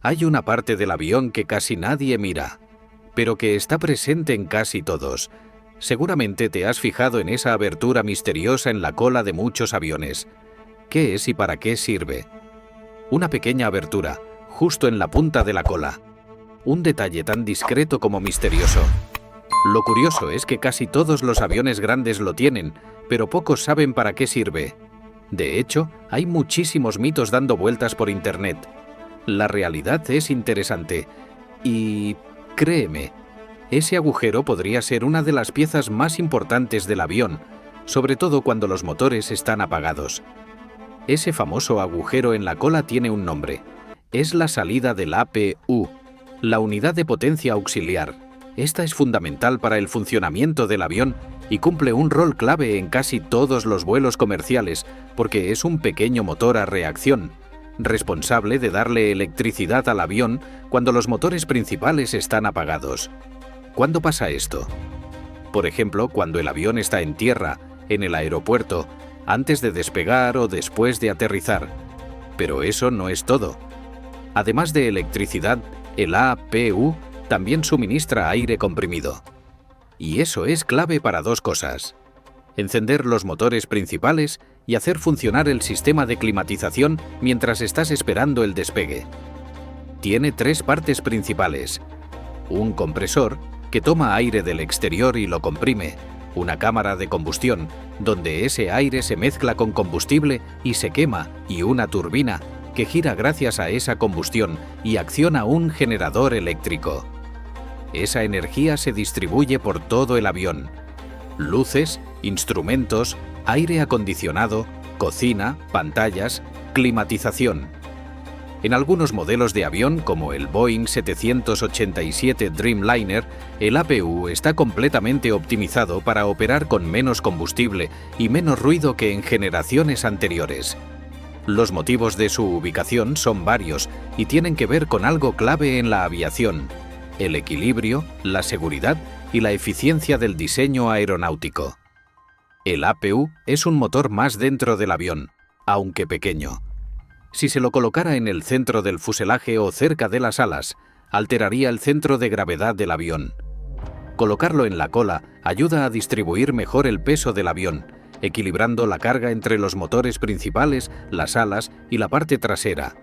Hay una parte del avión que casi nadie mira, pero que está presente en casi todos. Seguramente te has fijado en esa abertura misteriosa en la cola de muchos aviones. ¿Qué es y para qué sirve? Una pequeña abertura, justo en la punta de la cola. Un detalle tan discreto como misterioso. Lo curioso es que casi todos los aviones grandes lo tienen, pero pocos saben para qué sirve. De hecho, hay muchísimos mitos dando vueltas por Internet. La realidad es interesante. Y créeme, ese agujero podría ser una de las piezas más importantes del avión, sobre todo cuando los motores están apagados. Ese famoso agujero en la cola tiene un nombre. Es la salida del APU, la unidad de potencia auxiliar. Esta es fundamental para el funcionamiento del avión y cumple un rol clave en casi todos los vuelos comerciales porque es un pequeño motor a reacción, responsable de darle electricidad al avión cuando los motores principales están apagados. ¿Cuándo pasa esto? Por ejemplo, cuando el avión está en tierra, en el aeropuerto, antes de despegar o después de aterrizar. Pero eso no es todo. Además de electricidad, el APU también suministra aire comprimido. Y eso es clave para dos cosas: encender los motores principales y hacer funcionar el sistema de climatización mientras estás esperando el despegue. Tiene tres partes principales: un compresor, que toma aire del exterior y lo comprime, una cámara de combustión, donde ese aire se mezcla con combustible y se quema, y una turbina, que gira gracias a esa combustión y acciona un generador eléctrico. Esa energía se distribuye por todo el avión. Luces, instrumentos, aire acondicionado, cocina, pantallas, climatización. En algunos modelos de avión, como el Boeing 787 Dreamliner, el APU está completamente optimizado para operar con menos combustible y menos ruido que en generaciones anteriores. Los motivos de su ubicación son varios y tienen que ver con algo clave en la aviación: el equilibrio, la seguridad y la eficiencia del diseño aeronáutico. El APU es un motor más dentro del avión, aunque pequeño. Si se lo colocara en el centro del fuselaje o cerca de las alas, alteraría el centro de gravedad del avión. Colocarlo en la cola ayuda a distribuir mejor el peso del avión, equilibrando la carga entre los motores principales, las alas y la parte trasera.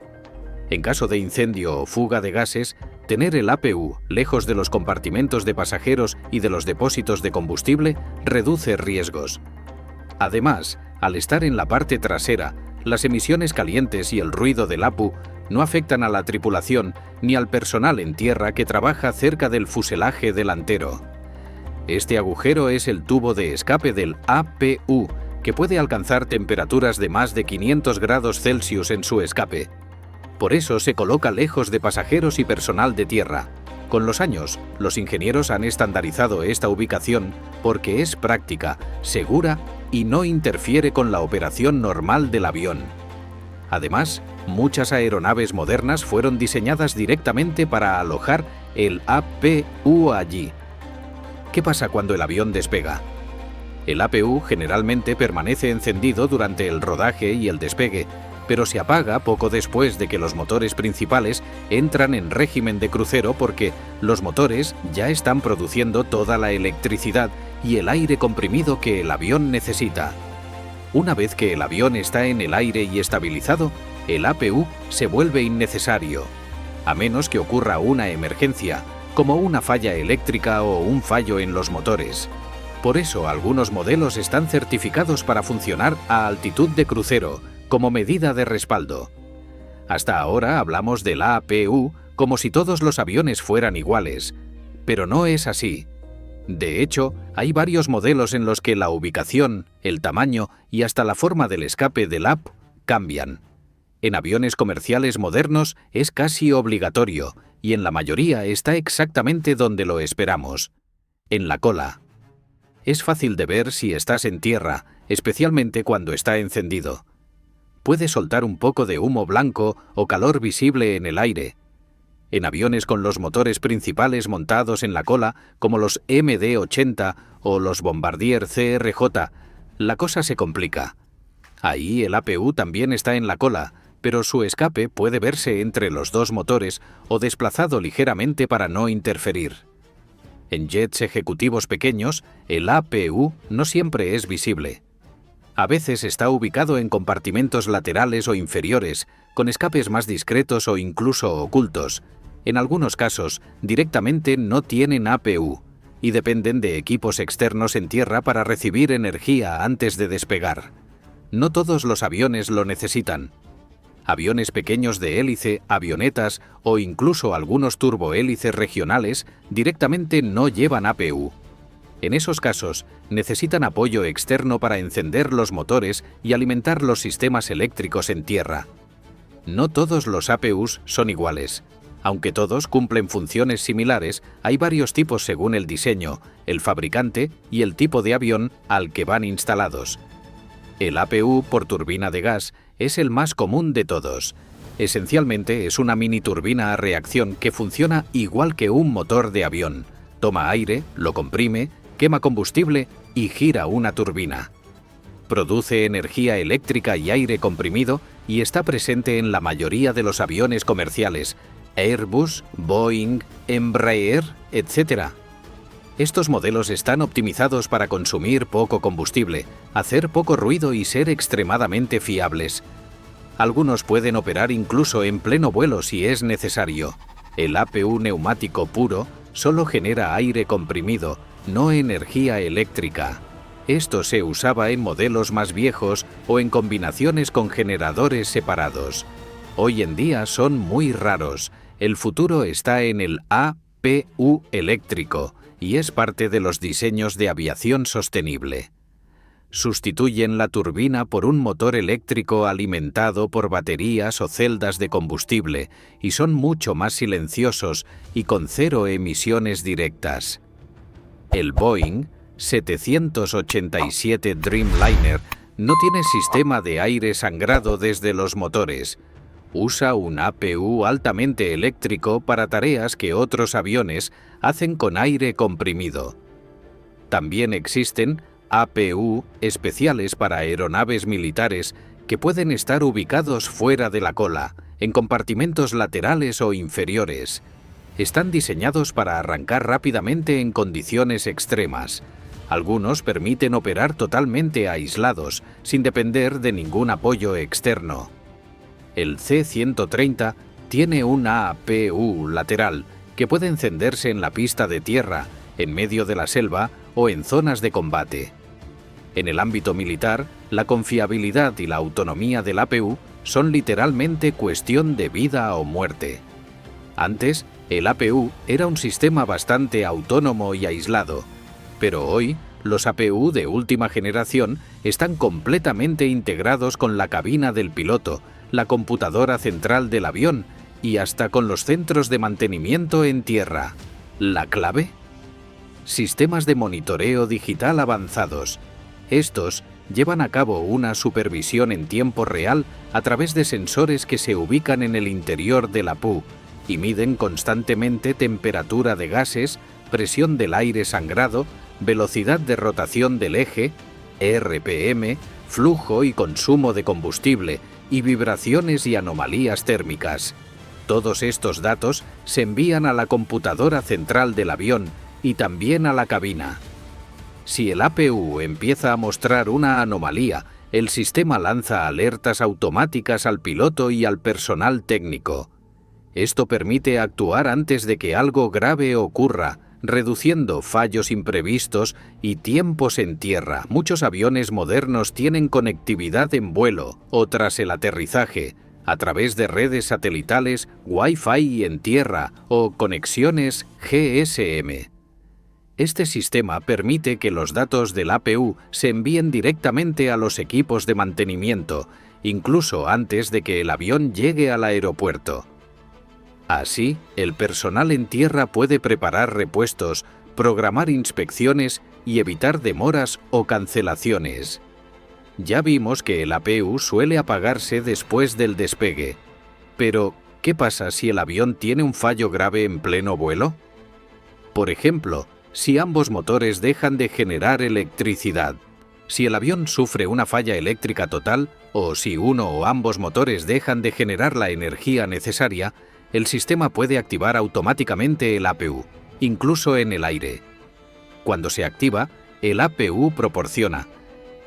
En caso de incendio o fuga de gases, tener el APU lejos de los compartimentos de pasajeros y de los depósitos de combustible reduce riesgos. Además, al estar en la parte trasera, las emisiones calientes y el ruido del APU no afectan a la tripulación ni al personal en tierra que trabaja cerca del fuselaje delantero. Este agujero es el tubo de escape del APU, que puede alcanzar temperaturas de más de 500 grados Celsius en su escape. Por eso se coloca lejos de pasajeros y personal de tierra. Con los años, los ingenieros han estandarizado esta ubicación porque es práctica, segura y no interfiere con la operación normal del avión. Además, muchas aeronaves modernas fueron diseñadas directamente para alojar el APU allí. ¿Qué pasa cuando el avión despega? El APU generalmente permanece encendido durante el rodaje y el despegue, pero se apaga poco después de que los motores principales entran en régimen de crucero porque los motores ya están produciendo toda la electricidad y el aire comprimido que el avión necesita. Una vez que el avión está en el aire y estabilizado, el APU se vuelve innecesario, a menos que ocurra una emergencia, como una falla eléctrica o un fallo en los motores. Por eso algunos modelos están certificados para funcionar a altitud de crucero, como medida de respaldo. Hasta ahora hablamos del APU como si todos los aviones fueran iguales, pero no es así. De hecho, hay varios modelos en los que la ubicación, el tamaño y hasta la forma del escape del APU cambian. En aviones comerciales modernos es casi obligatorio y en la mayoría está exactamente donde lo esperamos, en la cola. Es fácil de ver si estás en tierra, especialmente cuando está encendido. Puede soltar un poco de humo blanco o calor visible en el aire. En aviones con los motores principales montados en la cola, como los MD-80 o los Bombardier CRJ, la cosa se complica. Ahí el APU también está en la cola, pero su escape puede verse entre los dos motores o desplazado ligeramente para no interferir. En jets ejecutivos pequeños, el APU no siempre es visible. A veces está ubicado en compartimentos laterales o inferiores, con escapes más discretos o incluso ocultos. En algunos casos, directamente no tienen APU y dependen de equipos externos en tierra para recibir energía antes de despegar. No todos los aviones lo necesitan. Aviones pequeños de hélice, avionetas o incluso algunos turbohélices regionales directamente no llevan APU. En esos casos, necesitan apoyo externo para encender los motores y alimentar los sistemas eléctricos en tierra. No todos los APUs son iguales. Aunque todos cumplen funciones similares, hay varios tipos según el diseño, el fabricante y el tipo de avión al que van instalados. El APU por turbina de gas es el más común de todos. Esencialmente es una mini turbina a reacción que funciona igual que un motor de avión. Toma aire, lo comprime, quema combustible y gira una turbina. Produce energía eléctrica y aire comprimido y está presente en la mayoría de los aviones comerciales, Airbus, Boeing, Embraer, etc. Estos modelos están optimizados para consumir poco combustible, hacer poco ruido y ser extremadamente fiables. Algunos pueden operar incluso en pleno vuelo si es necesario. El APU neumático puro solo genera aire comprimido, no energía eléctrica. Esto se usaba en modelos más viejos o en combinaciones con generadores separados. Hoy en día son muy raros. El futuro está en el APU eléctrico y es parte de los diseños de aviación sostenible. Sustituyen la turbina por un motor eléctrico alimentado por baterías o celdas de combustible y son mucho más silenciosos y con cero emisiones directas. El Boeing 787 Dreamliner no tiene sistema de aire sangrado desde los motores. Usa un APU altamente eléctrico para tareas que otros aviones hacen con aire comprimido. También existen APU especiales para aeronaves militares que pueden estar ubicados fuera de la cola, en compartimentos laterales o inferiores. Están diseñados para arrancar rápidamente en condiciones extremas. Algunos permiten operar totalmente aislados, sin depender de ningún apoyo externo. El C-130 tiene un APU lateral que puede encenderse en la pista de tierra, en medio de la selva o en zonas de combate. En el ámbito militar, la confiabilidad y la autonomía del APU son literalmente cuestión de vida o muerte. Antes, el APU era un sistema bastante autónomo y aislado, pero hoy los APU de última generación están completamente integrados con la cabina del piloto, la computadora central del avión y hasta con los centros de mantenimiento en tierra. ¿La clave? Sistemas de monitoreo digital avanzados. Estos llevan a cabo una supervisión en tiempo real a través de sensores que se ubican en el interior del APU y miden constantemente temperatura de gases, presión del aire sangrado, velocidad de rotación del eje, RPM, flujo y consumo de combustible, y vibraciones y anomalías térmicas. Todos estos datos se envían a la computadora central del avión y también a la cabina. Si el APU empieza a mostrar una anomalía, el sistema lanza alertas automáticas al piloto y al personal técnico. Esto permite actuar antes de que algo grave ocurra, reduciendo fallos imprevistos y tiempos en tierra. Muchos aviones modernos tienen conectividad en vuelo o tras el aterrizaje, a través de redes satelitales, Wi-Fi en tierra o conexiones GSM. Este sistema permite que los datos del APU se envíen directamente a los equipos de mantenimiento, incluso antes de que el avión llegue al aeropuerto. Así, el personal en tierra puede preparar repuestos, programar inspecciones y evitar demoras o cancelaciones. Ya vimos que el APU suele apagarse después del despegue. Pero, ¿qué pasa si el avión tiene un fallo grave en pleno vuelo? Por ejemplo, si ambos motores dejan de generar electricidad. Si el avión sufre una falla eléctrica total, o si uno o ambos motores dejan de generar la energía necesaria, el sistema puede activar automáticamente el APU, incluso en el aire. Cuando se activa, el APU proporciona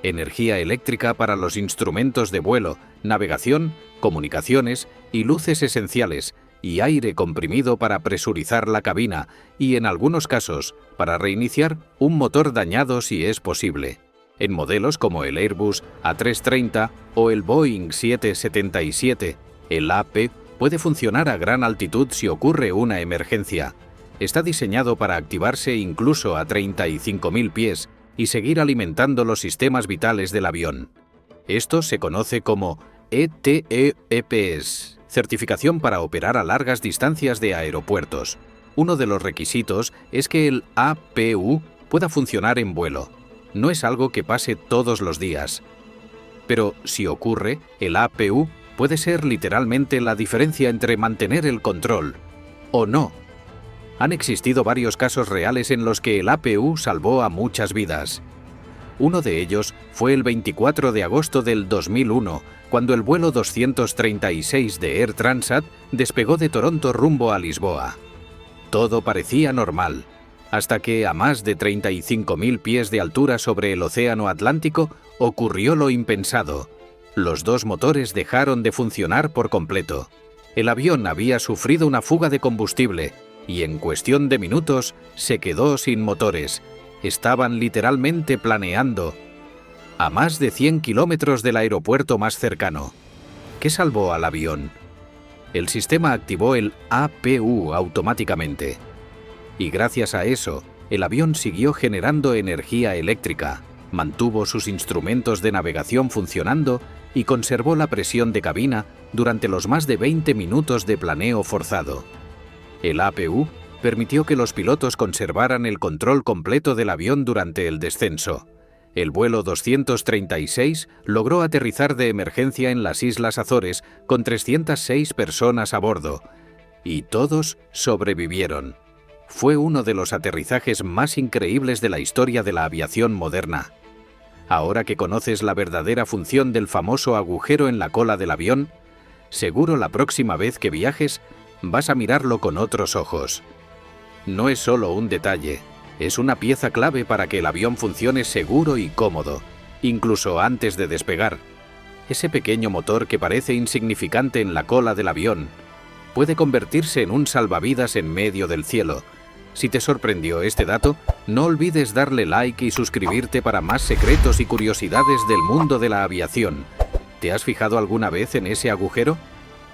energía eléctrica para los instrumentos de vuelo, navegación, comunicaciones y luces esenciales, y aire comprimido para presurizar la cabina y, en algunos casos, para reiniciar un motor dañado si es posible. En modelos como el Airbus A330 o el Boeing 777, el APU puede funcionar a gran altitud si ocurre una emergencia. Está diseñado para activarse incluso a 35.000 pies y seguir alimentando los sistemas vitales del avión. Esto se conoce como ETEPS, certificación para operar a largas distancias de aeropuertos. Uno de los requisitos es que el APU pueda funcionar en vuelo. No es algo que pase todos los días. Pero si ocurre, el APU puede ser literalmente la diferencia entre mantener el control o no. Han existido varios casos reales en los que el APU salvó a muchas vidas. Uno de ellos fue el 24 de agosto del 2001, cuando el vuelo 236 de Air Transat despegó de Toronto rumbo a Lisboa. Todo parecía normal, hasta que a más de 35.000 pies de altura sobre el Océano Atlántico ocurrió lo impensado. Los dos motores dejaron de funcionar por completo. El avión había sufrido una fuga de combustible y en cuestión de minutos se quedó sin motores. Estaban literalmente planeando a más de 100 kilómetros del aeropuerto más cercano. ¿Qué salvó al avión? El sistema activó el APU automáticamente. Y gracias a eso, el avión siguió generando energía eléctrica, mantuvo sus instrumentos de navegación funcionando y conservó la presión de cabina durante los más de 20 minutos de planeo forzado. El APU permitió que los pilotos conservaran el control completo del avión durante el descenso. El vuelo 236 logró aterrizar de emergencia en las Islas Azores con 306 personas a bordo, y todos sobrevivieron. Fue uno de los aterrizajes más increíbles de la historia de la aviación moderna. Ahora que conoces la verdadera función del famoso agujero en la cola del avión, seguro la próxima vez que viajes vas a mirarlo con otros ojos. No es solo un detalle, es una pieza clave para que el avión funcione seguro y cómodo, incluso antes de despegar. Ese pequeño motor que parece insignificante en la cola del avión puede convertirse en un salvavidas en medio del cielo. Si te sorprendió este dato, no olvides darle like y suscribirte para más secretos y curiosidades del mundo de la aviación. ¿Te has fijado alguna vez en ese agujero?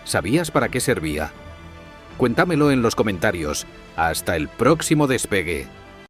¿Sabías para qué servía? Cuéntamelo en los comentarios. Hasta el próximo despegue.